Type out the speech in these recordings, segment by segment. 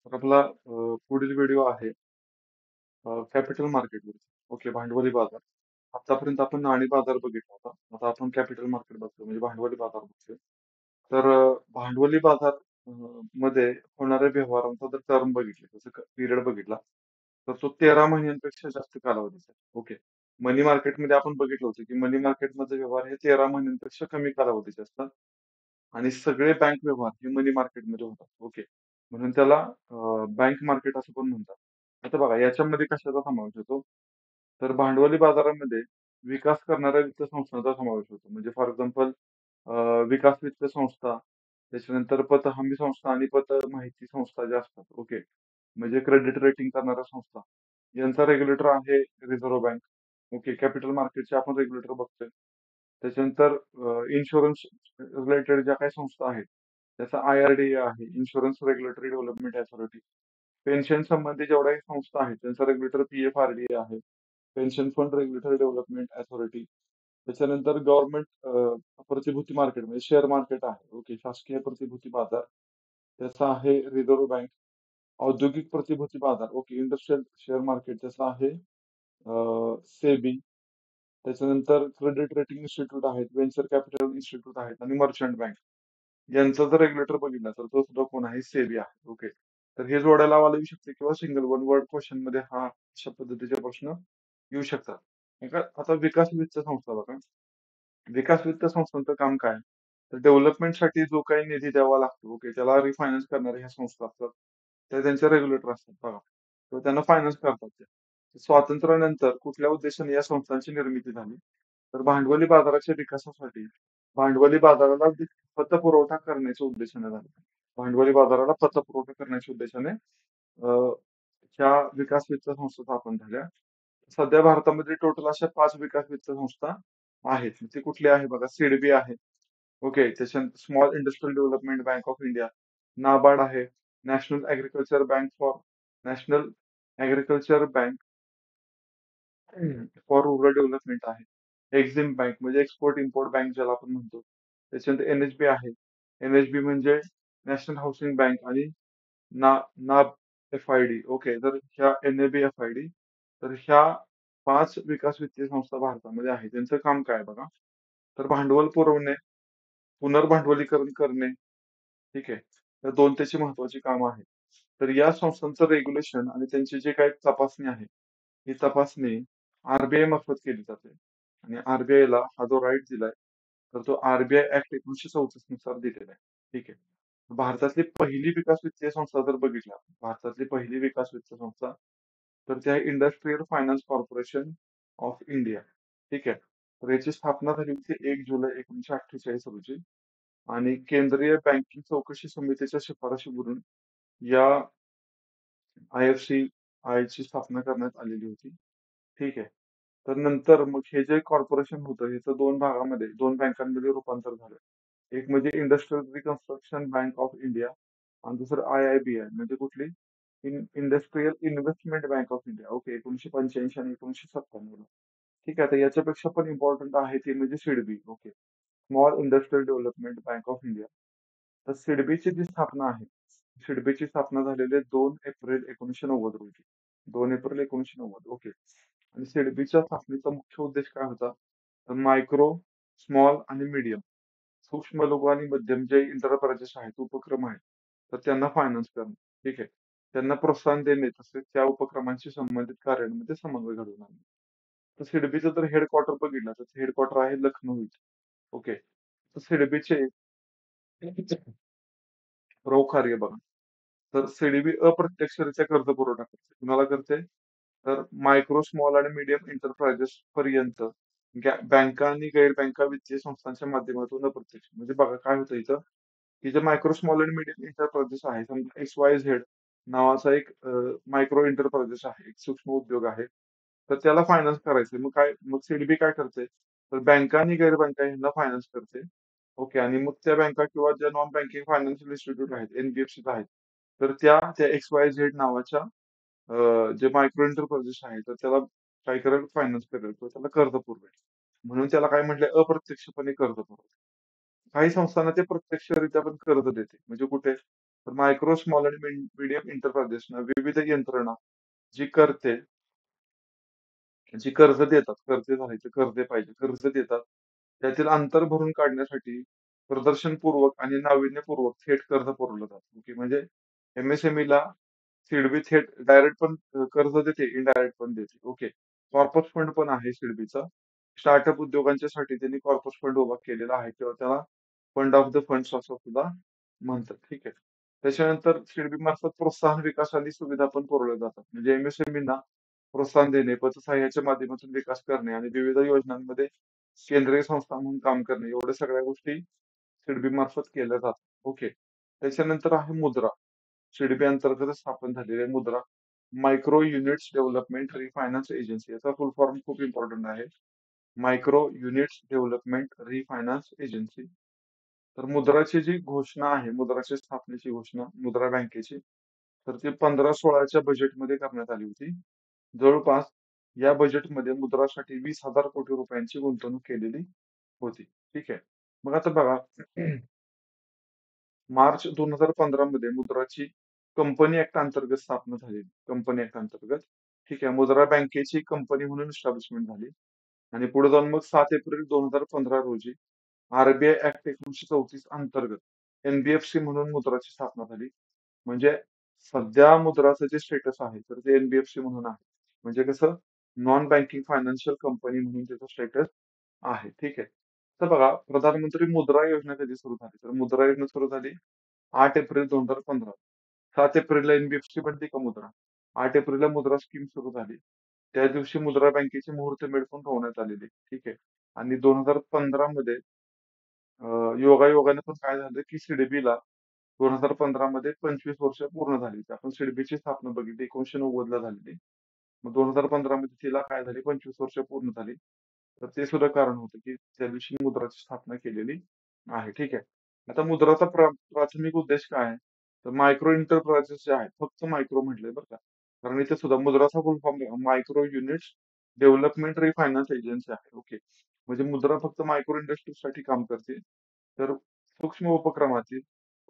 तर आपला पुढील व्हिडिओ आहे कॅपिटल मार्केटवरती. ओके, भांडवली बाजार. आतापर्यंत आपण नाणी बाजार बघितला होता. आता आपण कॅपिटल मार्केट बघतोय, म्हणजे भांडवली बाजार बघतोय. तर भांडवली बाजार मध्ये होणाऱ्या व्यवहारांचा जर टर्म बघितले, जसं पिरियड बघितला, तर तो 13 महिन्यांपेक्षा जास्त कालावधीचा आहे. ओके. मनी मार्केटमध्ये आपण बघितलं होतं की मनी मार्केटमध्ये व्यवहार हे 13 महिन्यांपेक्षा कमी कालावधीचे असतात. आणि सगळे बँक व्यवहार हे मनी मार्केटमध्ये होतात. ओके. म्हणून त्याला बँक मार्केट असं पण म्हणतात. आता बघा याच्यामध्ये कशाचा समावेश होतो? तर भांडवली बाजारामध्ये विकास करणाऱ्या वित्त संस्थांचा समावेश होतो. म्हणजे फॉर एक्झाम्पल विकास वित्त संस्था, त्याच्यानंतर पतहमी संस्था आणि पत माहिती संस्था ज्या असतात. ओके. म्हणजे क्रेडिट रेटिंग करणाऱ्या संस्था. यांचा रेग्युलेटर आहे रिझर्व्ह बँक. ओके. कॅपिटल मार्केटचे आपण रेग्युलेटर बघतोय. त्याच्यानंतर इन्शुरन्स रिलेटेड ज्या काही संस्था आहेत, त्याचा IRDA आहे, insurance regulatory development authority. Pension संबंधी जेवढ्याही संस्था आहेत, त्यांचा रेग्युलेटर PFRDA आहे, pension fund regulatory development authority. त्याच्यानंतर गव्हर्नमेंट प्रतिभूती मार्केट म्हणजे शेअर मार्केट आहे. ओके. शासकीय प्रतिभूती बाजार, त्याचा आहे रिझर्व्ह बँक. औद्योगिक प्रतिभूती बाजार, ओके, इंडस्ट्रियल शेअर मार्केट, त्याचा आहे सेबी. त्याच्यानंतर क्रेडिट रेटिंग इन्स्टिट्यूट आहेत, व्हेंचर कॅपिटल इन्स्टिट्यूट आहेत आणि मर्चंट बँक. यांचा जर रेग्युलेटर बघितला तर तो सुद्धा कोण आहे? सेबी आहे. ओके. तर हे जोड्या लावायला येऊ शकते किंवा सिंगल वन वर्ड क्वेश्चन मध्ये हा अशा पद्धतीचे प्रश्न येऊ शकतात. आता विकास वित्त संस्था बघा. विकास वित्त संस्थांचं काम काय? तर डेव्हलपमेंटसाठी जो काही निधी द्यावा लागतो, ओके, त्याला रिफायनान्स करणाऱ्या ह्या संस्था असतात. त्या त्यांचे रेग्युलेटर असतात बघा. तर त्यांना फायनान्स करतात त्या. स्वातंत्र्यानंतर कुठल्या उद्देशाने या संस्थांची निर्मिती झाली? तर भांडवली बाजाराच्या विकासासाठी भांडवली बाजाराला पतपुरवठा करण्याच्या उद्देशाने झाली. भांडवली बाजाराला पतपुरवठा करण्याच्या उद्देशाने ह्या विकास वित्त संस्था स्थापन झाल्या. सध्या भारतामध्ये टोटल अशा 5 विकास वित्त संस्था आहेत. ते कुठले आहे बघा? सिडबी आहे. ओके. त्याच्यानंतर small industrial development bank of India, NABARD आहे, national agriculture bank national agriculture bank for rural development आहे. एक्झिम बँक म्हणजे एक्सपोर्ट इम्पोर्ट बँक ज्याला आपण म्हणतो. त्याच्यानंतर NHB आहे. NHB म्हणजे नॅशनल हाऊसिंग बँक आणि ना नाब FID. ओके. तर ह्या NAB FID, तर ह्या 5 विकास वित्तीय संस्था भारतामध्ये आहेत. त्यांचं काम काय आहे बघा? तर भांडवल पुरवणे, पुनर्भांडवलीकरण करणे. ठीक आहे. तर 2 त्याची महत्वाची कामं आहेत. तर या संस्थांचं रेग्युलेशन आणि त्यांची जी काही तपासणी आहे, ही तपासणी RBI मार्फत केली जाते. आणि RBI ला हा जो राईट दिलाय, तर तो RBI ऍक्ट 1934 नुसार दिलेला आहे. ठीक आहे. भारतातली पहिली विकास वित्तीय संस्था जर बघितला, भारतातली पहिली विकास वित्त संस्था, तर ते आहे industrial finance corporation of India. ठीक आहे. तर याची स्थापना झाली होती 1 जुलै 1948 रोजी. आणि केंद्रीय बँकिंग चौकशी समितीच्या शिफारशीवरून या IFCI ची स्थापना करण्यात आलेली होती. ठीक आहे. तर नंतर मग हे जे कॉर्पोरेशन होतं, ह्याचं 2 भागामध्ये, 2 बँकांमध्ये रूपांतर झालं. एक म्हणजे industrial reconstruction bank of India आणि दुसरं IIBI म्हणजे कुठली? Industrial investment bank of India. Okay. 1985 आणि 1997 ला. ठीक आहे. तर याच्यापेक्षा पण इम्पॉर्टंट आहे ते म्हणजे SIDBI. Okay. Small industrial development bank of India. तर सिडबीची जी स्थापना आहे, सिडबीची स्थापना झालेली आहे 2 एप्रिल 1990 रोजी. 2 एप्रिल 1990. ओके. आणि सिडबीच्या स्थापनेचा मुख्य उद्देश काय होता? तर मायक्रो, स्मॉल आणि मीडियम, सूक्ष्म, लघु आणि मध्यम जे एंटरप्राइजेस आहेत, उपक्रम आहेत, तर त्यांना फायनान्स करणं. ठीक आहे. त्यांना प्रोत्साहन देणे, तसेच त्या उपक्रमांशी संबंधित कार्यांमध्ये समन्वय घडवून आणणे. तर सिडबीचं जर हेडक्वार्टर बघितलं तर हेडक्वार्टर आहे लखनौ इथे. ओके. तर सिडबीचे प्रमुख कार्य बघा. तर सिडबी अप्रत्यक्षरित्या कर्ज पुरवठा करते. कुणाला करते? तर मायक्रो, स्मॉल आणि मीडियम एंटरप्राइजेस पर्यंत बँका आणि गैर बँका वित्तीय संस्थांच्या माध्यमातून अप्रत्यक्ष, म्हणजे बघा काय होतं इथं, की जे मायक्रो, स्मॉल आणि मीडियम एंटरप्राइजेस आहे, समजा XYZ नावाचा एक मायक्रो एंटरप्राइजेस आहे, एक सूक्ष्म उद्योग आहे, तर त्याला फायनान्स करायचे. मग सिडबी काय करते? तर बँका आणि गैर बँका यांना फायनान्स करते. ओके. आणि मग त्या बँका किंवा ज्या नॉन बँकिंग फायनान्शियल इन्स्टिट्यूट आहेत, NBFCs आहेत, तर त्या XYZ नावाच्या जे मायक्रो एंटरप्राइजेस आहे, तर त्याला काय करेल? फायनान्स करेल किंवा त्याला कर्ज पुरवेल. म्हणून त्याला काय म्हटलंय? अप्रत्यक्षपणे कर्ज पुरवठा. काही संस्थांना ते प्रत्यक्षरित्या पण कर्ज देते. म्हणजे कुठे? तर मायक्रो स्मॉल आणि मीडियम एंटरप्राइजेसना विविध यंत्रणा जी करते जी कर्ज देतात, कर्जे झाले कर्ज पाहिजे, कर्ज देतात. त्यातील अंतर भरून काढण्यासाठी प्रदर्शनपूर्वक आणि नाविन्यपूर्वक थेट कर्ज पुरवलं जातं. ओके, म्हणजे MSME ला सिडबी थेट डायरेक्ट पण कर्ज देते, इनडायरेक्ट पण देते. ओके. कॉर्पस फंड पण आहे सिडबीचा. स्टार्टअप उद्योगांच्यासाठी त्यांनी कॉर्पस फंड उभा केलेला आहे किंवा त्याला फंड ऑफ द फंड्स असं सुद्धा म्हणतात. ठीक आहे. त्याच्यानंतर सिडबी मार्फत प्रोत्साहन विकास आणि सुविधा पण पुरवल्या जातात. म्हणजे MSME प्रोत्साहन देणे, पतसहाय्याच्या माध्यमातून विकास करणे आणि विविध योजनांमध्ये केंद्रीय संस्था म्हणून काम करणे, एवढ्या सगळ्या गोष्टी सिडबी मार्फत केल्या जातात. ओके. त्याच्यानंतर आहे मुद्रा. सिडबी अंतर्गत स्थापन झालेली मुद्रा, मायक्रो युनिट्स डेव्हलपमेंट रिफायनान्स एजन्सी. याचा फुल फॉर्म खूप इम्पॉर्टंट आहे. Micro units development रिफायनान्स agency. तर मुद्राची जी घोषणा आहे, मुद्राच्या स्थापनेची घोषणा मुद्रा बँकेची, तर ती 15-16च्या बजेटमध्ये करण्यात आली होती. जवळपास या बजेटमध्ये मुद्रासाठी 20,000 कोटी रुपयांची गुंतवणूक केलेली होती. ठीक आहे. मग आता बघा, मार्च 2015 मध्ये मुद्राची कंपनी ऍक्ट अंतर्गत स्थापना झाली. कंपनी ऍक्ट अंतर्गत. ठीक आहे. मुद्रा बँकेची कंपनी म्हणून एस्टॅब्लिशमेंट झाली आणि पुढे जाऊन मग 7 एप्रिल 2015 रोजी RBI ऍक्ट 1934 अंतर्गत NBFC म्हणून मुद्राची स्थापना झाली. म्हणजे सध्या मुद्राचं जे स्टेटस आहे तर ते NBFC म्हणून आहे. म्हणजे कसं, नॉन बँकिंग फायनान्शियल कंपनी म्हणून त्याचं स्टेटस आहे. ठीक आहे. तर बघा, प्रधानमंत्री मुद्रा योजना कधी सुरू झाली? तर मुद्रा योजना सुरू झाली 8 एप्रिल 2015. 7 एप्रिलला NBFC बनली का मुद्रा? 8 एप्रिलला मुद्रा स्कीम सुरू झाली. त्या दिवशी मुद्रा बँकेची मुहूर्तमेढ पण ठेवण्यात आलेली. ठीक आहे. आणि 2015 मध्ये योगायोगाने पण काय झालं की सिडबीला 2015 मध्ये 25 वर्ष पूर्ण झाली. आपण सिडबीची स्थापना बघितली 1990 ला झालेली. मग 2015 मध्ये तिला काय झाली, 25 वर्ष पूर्ण झाली. तर ते सुद्धा कारण होतं की त्या दिवशी मुद्राची स्थापना केलेली आहे. ठीक आहे. आता मुद्राचा प्राथमिक उद्देश काय आहे? तर मायक्रो एंटरप्राइजेस जे आहेत, फक्त मायक्रो म्हटलंय बरं का. कारण इथे सुद्धा मुद्राचा फुल form micro units development रिफायनान्स agency आहे. ओके. म्हणजे मुद्रा फक्त मायक्रो इंडस्ट्रीजसाठी काम करते. तर सूक्ष्म उपक्रमातील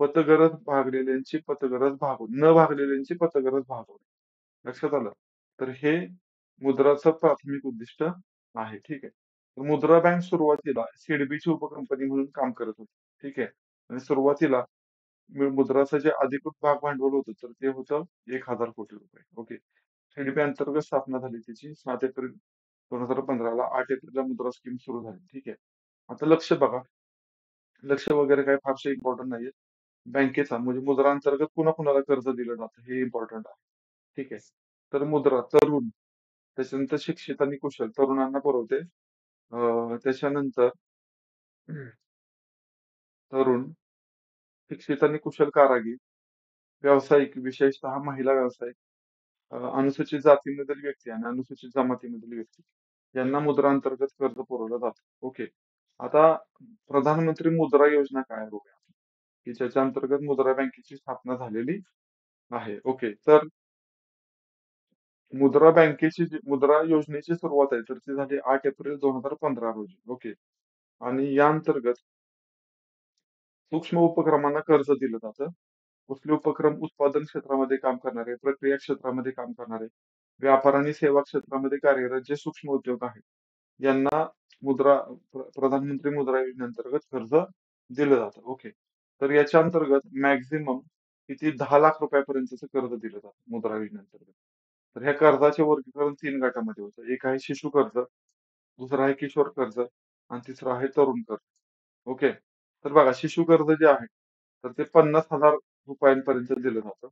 पतगरज भागलेल्यांची पतगरज भागवणे, न भागलेल्यांची पतगरज भागवणे. लक्षात आलं? तर हे मुद्राचं प्राथमिक उद्दिष्ट आहे. ठीक आहे. तर मुद्रा बँक सुरुवातीला सिडबीची उपकंपनी म्हणून काम करत होती. ठीक आहे. आणि सुरुवातीला मुद्राचं जे अधिकृत भाग भांडवल होतं तर ते होतं 1,000 कोटी रुपये. ओके. सिडबी अंतर्गत स्थापना झाली त्याची 7 एप्रिल 2015 ला. 8 एप्रिलला मुद्रा स्कीम सुरू झाली. ठीक आहे. आता लक्ष बघा, लक्ष वगैरे काही फारसे इम्पॉर्टंट नाहीये. बँकेचा म्हणजे मुद्रा अंतर्गत पुन्हा कुणाला कर्ज दिलं जातं हे इम्पॉर्टंट आहे. ठीक आहे. तर मुद्रा तरुण, त्याच्यानंतर शिक्षित आणि कुशल तरुणांना पुरवते. त्याच्यानंतर तरुण, शिक्षित आणि कुशल कारागीर, व्यावसायिक, विशेषतः महिला व्यावसायिक, अनुसूचित जातीमधील व्यक्ती आणि अनुसूचित जमातीमधील व्यक्ती यांना मुद्रा अंतर्गत कर्ज पुरवलं जातं. ओके. आता प्रधानमंत्री मुद्रा योजना काय बघूया, की ज्याच्या अंतर्गत मुद्रा बँकेची स्थापना झालेली आहे. ओके. तर मुद्रा योजनेची सुरुवात आहे तर ती झाली 8 एप्रिल 2015 रोजी. ओके. आणि या अंतर्गत सूक्ष्म उपक्रमांना कर्ज दिलं जातं. कुठले उपक्रम उत्पादन क्षेत्रामध्ये काम करणारे, प्रक्रिया क्षेत्रामध्ये काम करणारे, व्यापार आणि सेवा क्षेत्रामध्ये कार्यरत जे सूक्ष्म उद्योग आहेत, यांना प्रधानमंत्री मुद्रा योजनेअंतर्गत कर्ज दिलं जातं. ओके. तर याच्या अंतर्गत मॅक्झिमम किती 10 लाख रुपयापर्यंतचं कर्ज दिलं जातं मुद्रा योजनेअंतर्गत. तर ह्या कर्जाचे वर्गीकरण 3 गटामध्ये होतं. एक आहे शिशु कर्ज, दुसरं आहे किशोर कर्ज आणि तिसरं आहे तरुण कर्ज. ओके. तर बघा, शिशु कर्ज जे आहे तर ते 50,000 रुपयांपर्यंत दिलं जातं.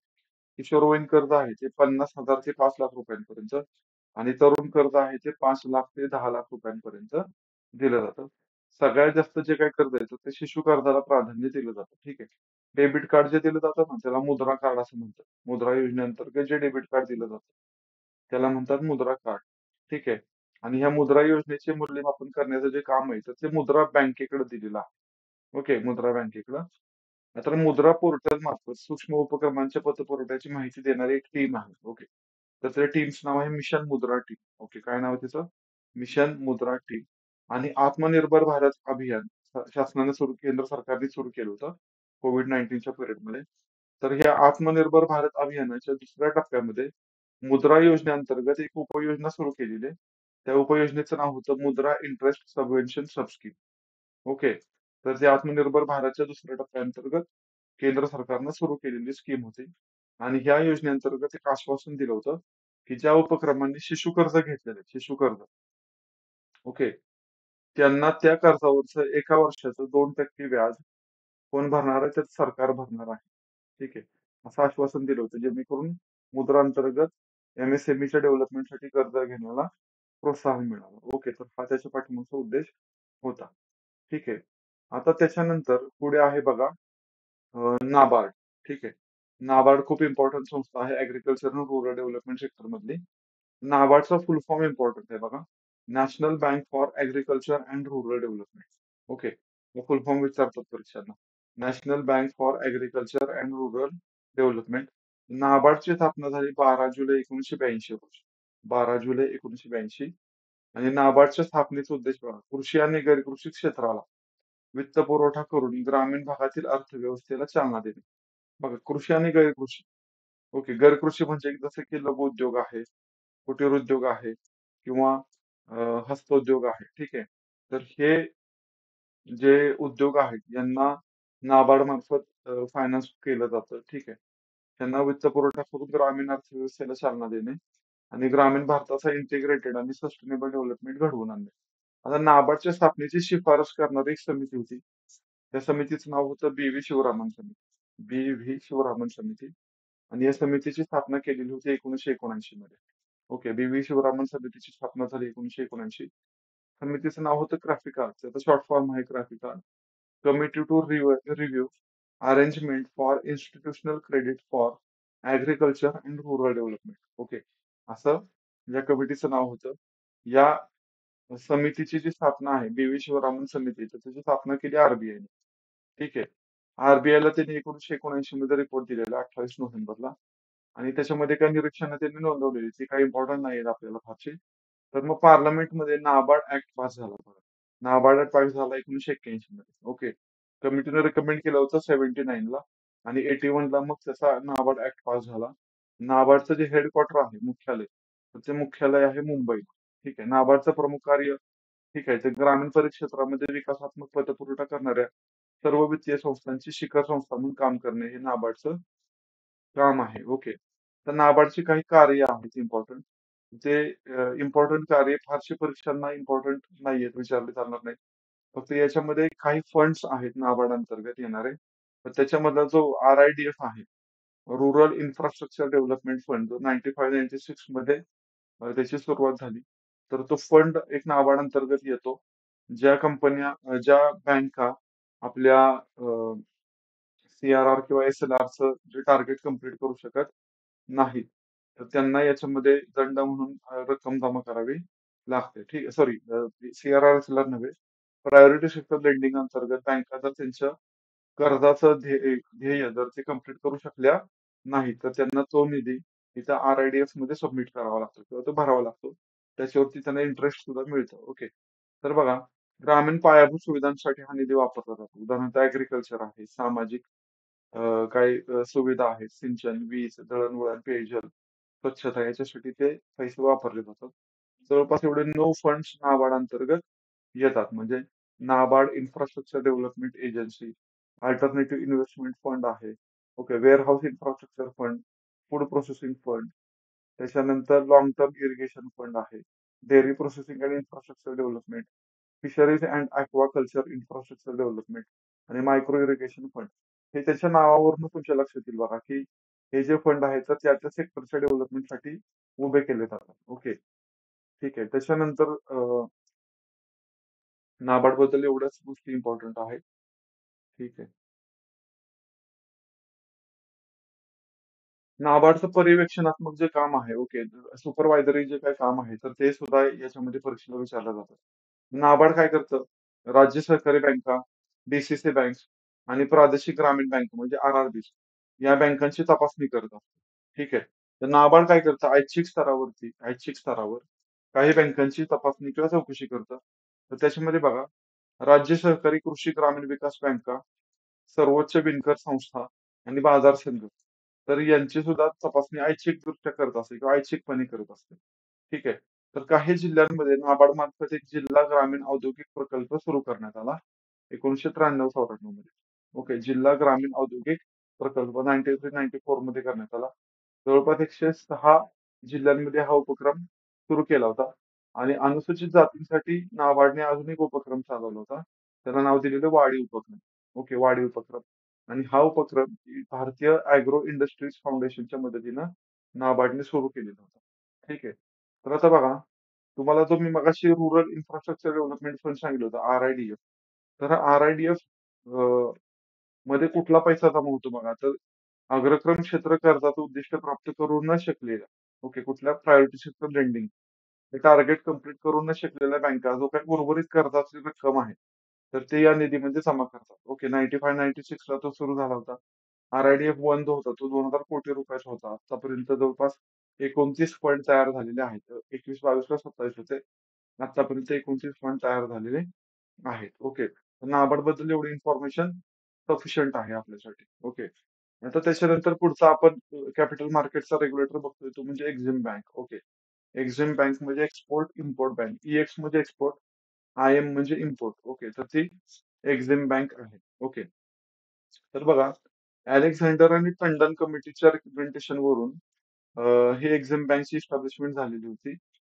किशोरवयीन कर्ज आहे ते 50,000 ते 5 लाख रुपयांपर्यंत आणि तरुण कर्ज आहे ते 5 लाख ते 10 लाख रुपयांपर्यंत दिलं जातं. सगळ्यात जास्त जे काही कर्ज येतं ते शिशु कर्जाला प्राधान्य दिलं जातं. ठीक आहे. डेबिट कार्ड जे दिलं जातं ना त्याला मुद्रा कार्ड असं म्हणतात. मुद्रा योजनेअंतर्गत जे डेबिट कार्ड दिलं जातं त्याला म्हणतात मुद्रा कार्ड. ठीक आहे. आणि ह्या मुद्रा योजनेचे मूल्यमापन करण्याचं जे काम आहे तर ते मुद्रा बँकेकडे दिलेलं आहे. ओके. मुद्रा बँकेकडं. तर मुद्रा पोर्टल मार्फत सूक्ष्म उपक्रमांच्या पतपुरवठ्याची माहिती देणारी एक टीम आहे. ओके. तर त्या टीमचं नाव आहे मिशन मुद्रा टीम. ओके. काय नाव आहे तिचं? मिशन मुद्रा टीम. आणि आत्मनिर्भर भारत अभियान शासनाने केंद्र सरकारने सुरू केलं होतं कोविड-19च्या पिरियडमध्ये. तर ह्या आत्मनिर्भर भारत अभियानाच्या दुसऱ्या टप्प्यामध्ये मुद्रा योजनेअंतर्गत एक उपयोजना सुरू केलेली आहे. त्या उपयोजनेचं नाव होतं मुद्रा इंटरेस्ट सबवेन्शन सबस्कीम. ओके. तर ते आत्मनिर्भर भारतच्या दुसऱ्या टप्प्याअंतर्गत केंद्र सरकारनं सुरू केलेली स्कीम होती. आणि ह्या योजनेअंतर्गत एक आश्वासन दिलं होतं, की ज्या उपक्रमांनी शिशु कर्ज घेतलेलं आहे, शिशु कर्ज, ओके, त्यांना त्या कर्जावरचं एका वर्षाचं 2% व्याज कोण भरणार आहे? तर सरकार भरणार आहे. ठीक आहे. असं आश्वासन दिलं होतं, जेणेकरून मुद्रा अंतर्गत एमएसएमईच्या डेव्हलपमेंटसाठी कर्ज घेण्याला प्रोत्साहन मिळावं. ओके. तर हा त्याच्या पाठीमागचा उद्देश होता. ठीक आहे. आता त्याच्यानंतर पुढे आहे बघा नाबार्ड. ठीक आहे. नाबार्ड खूप इम्पॉर्टंट संस्था आहे ऍग्रीकल्चर आणि रूरल डेव्हलपमेंट सेक्टर मधली. नाबार्डचा फुल फॉर्म इम्पॉर्टंट आहे बघा. National bank for agriculture and rural development. Okay. Full form विचारतात परीक्षांना. National bank for agriculture and rural development. नाबार्डची स्थापना झाली 12 जुलै 1982 रोजी. 12 जुलै 1982. आणि नाबार्डच्या स्थापनेचा उद्देश बघा, कृषी आणि गैरकृषी क्षेत्राला वित्त पुरवठा करून ग्रामीण भागातील अर्थव्यवस्थेला चालना देणे. बघा, कृषी आणि गैरकृषी. ओके. गैरकृषी म्हणजे जसं की लघु उद्योग आहे, कुटीर उद्योग आहे किंवा हस्तोद्योग आहे. ठीक आहे. तर हे जे उद्योग आहेत यांना नाबार्ड मार्फत फायनान्स केलं जातं. ठीक आहे. त्यांना वित्त पुरवठा करून ग्रामीण अर्थव्यवस्थेला चालना देणे आणि ग्रामीण भारताचा इंटिग्रेटेड आणि सस्टेनेबल डेव्हलपमेंट घडवून आणणे. आता नाबार्डच्या स्थापनेची शिफारस करणारी एक समिती होती. त्या समितीचं नाव होतं बी.व्ही. शिवरामन समिती. बी.व्ही. शिवरामन समिती. आणि या समितीची स्थापना केलेली होती 1979 मध्ये. ओके. बी.व्ही. शिवरामन समितीची स्थापना झाली 1979. समितीचं नाव होतं क्राफ्रिका. त्याचा शॉर्ट फॉर्म आहे क्राफ्रिका. Committee to review arrangement for institutional credit for agriculture and rural development. Okay. असं या कमिटीचं नाव होतं. या समितीची जी स्थापना आहे बी.व्ही. शिवरामन समिती, तर त्याची स्थापना केली आरबीआयने. ठीक आहे. आरबीआयला त्यांनी 1979 मध्ये रिपोर्ट दिलेला 28 नोव्हेंबरला. आणि त्याच्यामध्ये काही निरीक्षणं त्यांनी नोंदवलेली, ती काही इम्पॉर्टंट नाही आहेत आपल्याला फारशी. तर मग पार्लमेंटमध्ये नाबार्ड ऍक्ट पास झाला बघा. नाबार्ड ऍक्ट पास झाला 1981 मध्ये. ओके. कमिटीने रेकमेंड केलं होतं 79 ला आणि 81 ला मग त्याचा नाबार्ड ऍक्ट पास झाला. नाबार्डचं जे हेडक्वार्टर आहे, मुख्यालय, तर ते मुख्यालय आहे मुंबई. ठीक आहे. नाबार्डचं प्रमुख कार्य, ठीक आहे, ते ग्रामीण परिक्षेत्रामध्ये विकासात्मक पतपुरवठा करणाऱ्या सर्व वित्तीय संस्थांची शिखर संस्था म्हणून काम करणे हे नाबार्डचं काम आहे. ओके. तर नाबार्डची काही कार्य आहेत इम्पॉर्टंट. ते इम्पॉर्टंट कार्य फारशी परीक्षांना इम्पॉर्टंट नाहीयेत, विचारले जाणार नाहीत. फक्त याच्यामध्ये काही फंड्स आहेत नाबार्ड अंतर्गत येणारे. तर त्याच्यामधला जो RIDF आहे, रुरल इन्फ्रास्ट्रक्चर डेव्हलपमेंट फंड, जो 95-96 मध्ये त्याची सुरुवात झाली. तर तो फंड एक नाबार्ड अंतर्गत येतो. ज्या कंपन्या, ज्या बँका आपल्या CRR किंवा SLRचं जे टार्गेट कंप्लीट करू शकत नाहीत, तर त्यांना याच्यामध्ये दंड म्हणून रक्कम जमा करावी लागते. ठीक आहे. सॉरी, CRR SLR नव्हे. प्रायोरिटी सेक्टर लेंडिंग अंतर्गत बँका जर त्यांच्या कर्जाचं ध्येय जर ते कंप्लीट करू शकल्या नाही, तर त्यांना तो निधी इथं RIDF मध्ये सबमिट करावा लागतो किंवा तो भरावा लागतो. त्याच्यावरती त्यांना इंटरेस्ट सुद्धा मिळतो. ओके. तर बघा, ग्रामीण पायाभूत सुविधांसाठी हा निधी वापरला जातो. उदाहरणार्थ ऍग्रीकल्चर आहे, सामाजिक काही सुविधा आहेत, सिंचन, वीज, दळणवळण, पेयजल, स्वच्छता याच्यासाठी ते पैसे वापरले जातात. जवळपास एवढे 9 फंड्स नाबार्ड अंतर्गत येतात. म्हणजे NABARD infrastructure development agency, alternative investment fund आहे. Okay. Warehouse infrastructure fund, food processing fund, त्याच्यानंतर लॉंग टर्म इरिगेशन फंड आहे. डेअरी प्रोसेसिंग आणि infrastructure development, fisheries and aquaculture infrastructure development आणि मायक्रो इरिगेशन फंड. हे त्याच्या नावावरून तुमच्या लक्षात येईल बघा, की हे जे फंड आहेत तर त्या त्या सेक्टरच्या डेव्हलपमेंटसाठी उभे केले जातात. ओके. ठीक आहे. त्याच्यानंतर नाबार्ड बद्दल एवढ्याच गोष्टी इम्पॉर्टंट आहेत. ठीक आहे. नाबार्डचं पर्यवेक्षणात्मक जे काम आहे, ओके, सुपरवायझरी जे काही काम आहे, तर ते सुद्धा याच्यामध्ये परीक्षेला विचारलं जातं. नाबार्ड काय करतं? राज्य सहकारी बँका, DCC बँक आणि प्रादेशिक ग्रामीण बँक म्हणजे RRB या बँकांची तपासणी करत असतं. ठीक आहे. तर नाबार्ड काय करतं? ऐच्छिक स्तरावर काही बँकांची तपासणी किंवा चौकशी करतं. तर त्याच्यामध्ये बघा, राज्य सहकारी कृषी ग्रामीण विकास बँका, सर्वोच्च बिनकर संस्था, आणि बाजार संघ, तर यांची सुद्धा तपासणी ऐच्छिकदृष्ट्या करत असते किंवा ऐच्छिकपणे करत असते. ठीक आहे. तर काही जिल्ह्यांमध्ये नाबार्ड मार्फत एक जिल्हा ग्रामीण औद्योगिक प्रकल्प सुरू करण्यात आला 1993-94 मध्ये. ओके, जिल्हा ग्रामीण औद्योगिक प्रकल्प 93-94 मध्ये करण्यात आला. जवळपास 106 जिल्ह्यांमध्ये हा उपक्रम सुरू केला होता आणि अनुसूचित जातींसाठी नाबार्डने अजून एक उपक्रम चालवला होता. त्याला नाव दिलेलं वाढी उपक्रम. ओके, वाढी उपक्रम. आणि हा उपक्रम भारतीय अॅग्रो इंडस्ट्रीज फाउंडेशनच्या मदतीनं नाबार्डने सुरू केलेला होता. ठीक आहे. तर आता बघा, तुम्हाला जो मी मगाशी रुरल इन्फ्रास्ट्रक्चर डेव्हलपमेंट फंड सांगितलं होतं, RIDF. तर RIDF मध्ये कुठला पैसा जमा होतो बघा, तर अग्रक्रम क्षेत्र कर्जाचं उद्दिष्ट प्राप्त करू न शकलेल्या, ओके, कुठल्या प्रायोरिटी सेक्टर लेंडिंग हे टार्गेट कंप्लीट करू न शकलेल्या बँका जो काही उर्वरित कर्जाची रक्कम आहे, तर ते या निधीमध्ये जमा करतात. ओके, 95-96 ला तो सुरू झाला होता. RIDF 1 जो होता तो 2,000 कोटी रुपयाचा होता. आतापर्यंत जवळपास 29 फंड तयार झालेले आहेत. 21, 22 ला 27 होते. आतापर्यंत 29 फंड तयार झालेले आहेत. ओके. नाबार्ड बद्दल एवढी इन्फॉर्मेशन सफिशियंट आहे आपल्यासाठी. ओके. आता त्याच्यानंतर पुढचा आपण कॅपिटल मार्केटचा रेग्युलेटर बघतोय तो म्हणजे Exim bank. Okay. Exim bank म्हणजे एक्सपोर्ट इम्पोर्ट बँक. EX म्हणजे एक्सपोर्ट, IM म्हणजे इम्पोर्ट. ओके. तर ती एक्झिम बँक आहे. ओके. तर बघा, अलेक्झांडर आणि टंडन कमिटीच्या रिकमेंडेशन वरून ही एक्झिम बँकची इस्टॅब्लिशमेंट झालेली होती.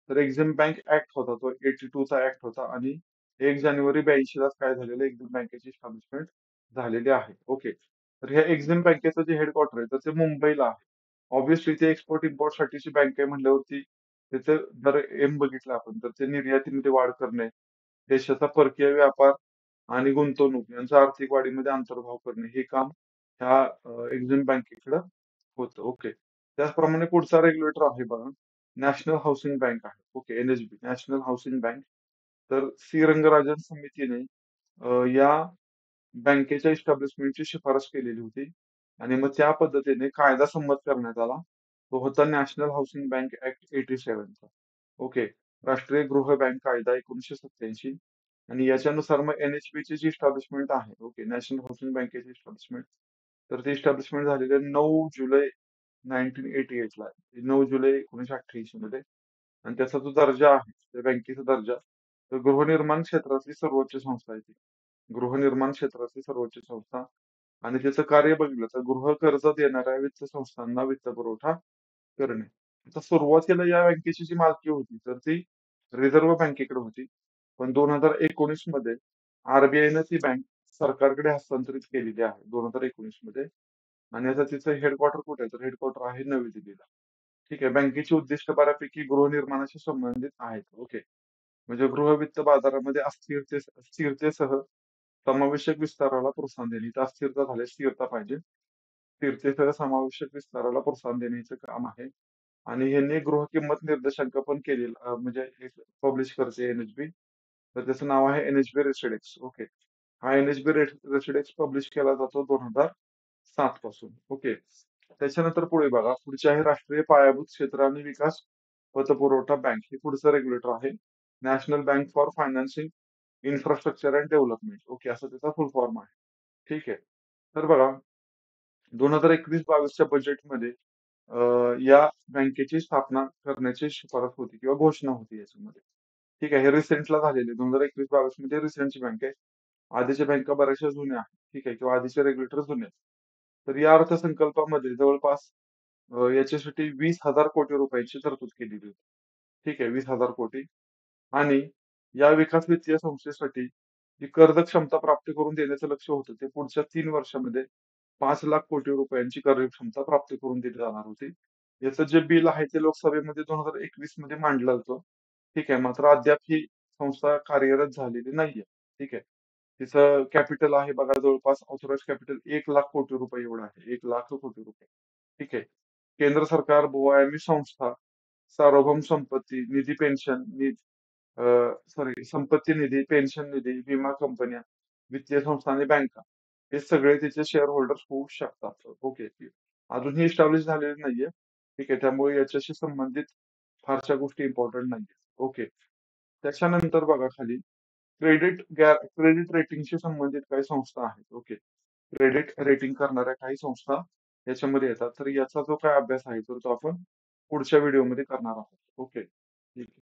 तर एक्झिम बँक ऍक्ट होता तो 82 चा ऍक्ट होता आणि 1 जानेवारी 82 लाच काय झालेलं एक्झिम बँकेची इस्टॅब्लिशमेंट झालेली आहे. ओके. तर ह्या एक्झिम बँकेचं जे हेडक्वार्टर आहे तर ते मुंबईला आहे. ऑब्व्हियसली ते एक्सपोर्ट इम्पोर्ट साठीची बँक आहे म्हटल्यावरती त्याचे जर एम बघितलं आपण तर ते निर्यातीमध्ये वाढ करणे, देशाचा परकीय व्यापार आणि गुंतवणूक यांचा आर्थिक वाढीमध्ये अंतर्भाव करणे हे काम ह्या एक्झिम बँकेकडे होतं. ओके. त्याचप्रमाणे पुढचा रेग्युलेटर आहे बघा, नॅशनल हाऊसिंग बँक आहे. Okay, NHB, national housing bank. तर सी रंगराजन समितीने या बँकेच्या इस्टॅब्लिशमेंटची शिफारस केलेली होती आणि मग त्या पद्धतीने कायदा संमत करण्यात आला. तो होता नॅशनल हाऊसिंग बँक ऍक्ट 87 चा. ओके. राष्ट्रीय गृह बँक कायदा 1987 आणि याच्यानुसार मग NHB ची जी इस्टॅब्लिशमेंट आहे, ओके, नॅशनल हाऊसिंग बँकेची इस्टॅब्लिशमेंट, तर ती इस्टॅब्लिशमेंट झालेली आहे 9 जुलै 1988 ला आहे. 9 जुलै 1988 मध्ये. आणि त्याचा जो दर्जा आहे, त्या बँकेचा दर्जा, तर गृहनिर्माण क्षेत्रातली सर्वोच्च संस्था आहे ती. गृहनिर्माण क्षेत्रातली सर्वोच्च संस्था आणि त्याचं कार्य बघितलं तर गृह कर्ज देणाऱ्या वित्त संस्थांना वित्तपुरवठा करणे. आता सुरुवातीला या बँकेची जी मालकी होती तर ती रिझर्व्ह बँकेकडे होती. पण 2019 मध्ये RBI ती बँक सरकारकडे हस्तांतरित केलेली आहे 2019 मध्ये. आणि आता तिचं हेडक्वार्टर कुठे आहे तर हेडक्वार्टर आहे नवी दिल्लीला. ठीक आहे. बँकेची उद्दिष्ट बऱ्यापैकी गृहनिर्माणाशी संबंधित आहेत. ओके. म्हणजे गृहवित्त बाजारामध्ये स्थिरतेसह समावेशक विस्ताराला प्रोत्साहन देणे. इथं अस्थिरता झाली, स्थिरता पाहिजे. स्थिरतेसह समावेशक विस्ताराला प्रोत्साहन देण्याचं काम आहे. आणि ह्यांनी गृह किंमत निर्देशांक पण केलेलं म्हणजे पब्लिश करते NHB. तर त्याचं नाव आहे NHB रेसिडेक्स. ओके. हा NHB रेसिडेक्स पब्लिश केला जातो 2007 पासून. ओके. त्याच्यानंतर पुढे बघा, पुढचे आहे राष्ट्रीय पायाभूत क्षेत्र आणि विकास पतपुरवठा बँक. हे पुढचं रेग्युलेटर आहे. National bank for financing infrastructure and development. Okay, असं त्याचा फुल फॉर्म आहे. ठीक आहे. तर बघा, 2021-22च्या बजेटमध्ये या बँकेची स्थापना करण्याची शिफारस होती किंवा घोषणा होती याच्यामध्ये. ठीक आहे. हे रिसेंटला झालेले 2021-22 मध्ये रिसेंटची बँक आहे. आधीच्या बँका बऱ्याचशा जुन्या आहेत. ठीक आहे. किंवा आधीचे रेग्युलेटर जुने आहेत. तर या अर्थसंकल्पामध्ये जवळपास याच्यासाठी 20,000 कोटी रुपयांची तरतूद केलेली होती. ठीक आहे. 20,000 कोटी. आणि या विकास वित्तीय संस्थेसाठी जी कर्ज क्षमता प्राप्त करून देण्याचं लक्ष होतं ते पुढच्या 3 वर्षामध्ये 5 लाख कोटी रुपयांची कार्यक्षमता प्राप्त करून दिली जाणार होती. याचं जे बिल आहे ते लोकसभेमध्ये 2021 मध्ये मांडलं होतं. ठीक आहे. मात्र अद्याप ही संस्था कार्यरत झालेली नाहीये. ठीक आहे. तिचं कॅपिटल आहे बघा जवळपास ऑथोराइज कॅपिटल 1 लाख कोटी रुपये एवढं आहे. 1 लाख कोटी रुपये. ठीक आहे. केंद्र सरकार, बहुआयामी संस्था, सार्वभौम संपत्ती, निधी पेन्शन, सॉरी, संपत्ती निधी, पेन्शन निधी, विमा कंपन्या, वित्तीय संस्था आणि बँका हे सगळे तिचे शेअर होल्डर्स होऊ शकतात. ओके. अजूनही इस्टॅब्लिश झालेले नाहीये. ठीक आहे. त्यामुळे याच्याशी संबंधित फारशा गोष्टी इम्पॉर्टंट नाहीये. ओके. त्याच्यानंतर बघा खाली क्रेडिट रेटिंगशी संबंधित काही संस्था आहेत. ओके. क्रेडिट रेटिंग करणाऱ्या काही संस्था याच्यामध्ये येतात. तर याचा जो काही अभ्यास आहे, तर तो आपण पुढच्या व्हिडिओमध्ये करणार आहोत. ओके. ठीक आहे.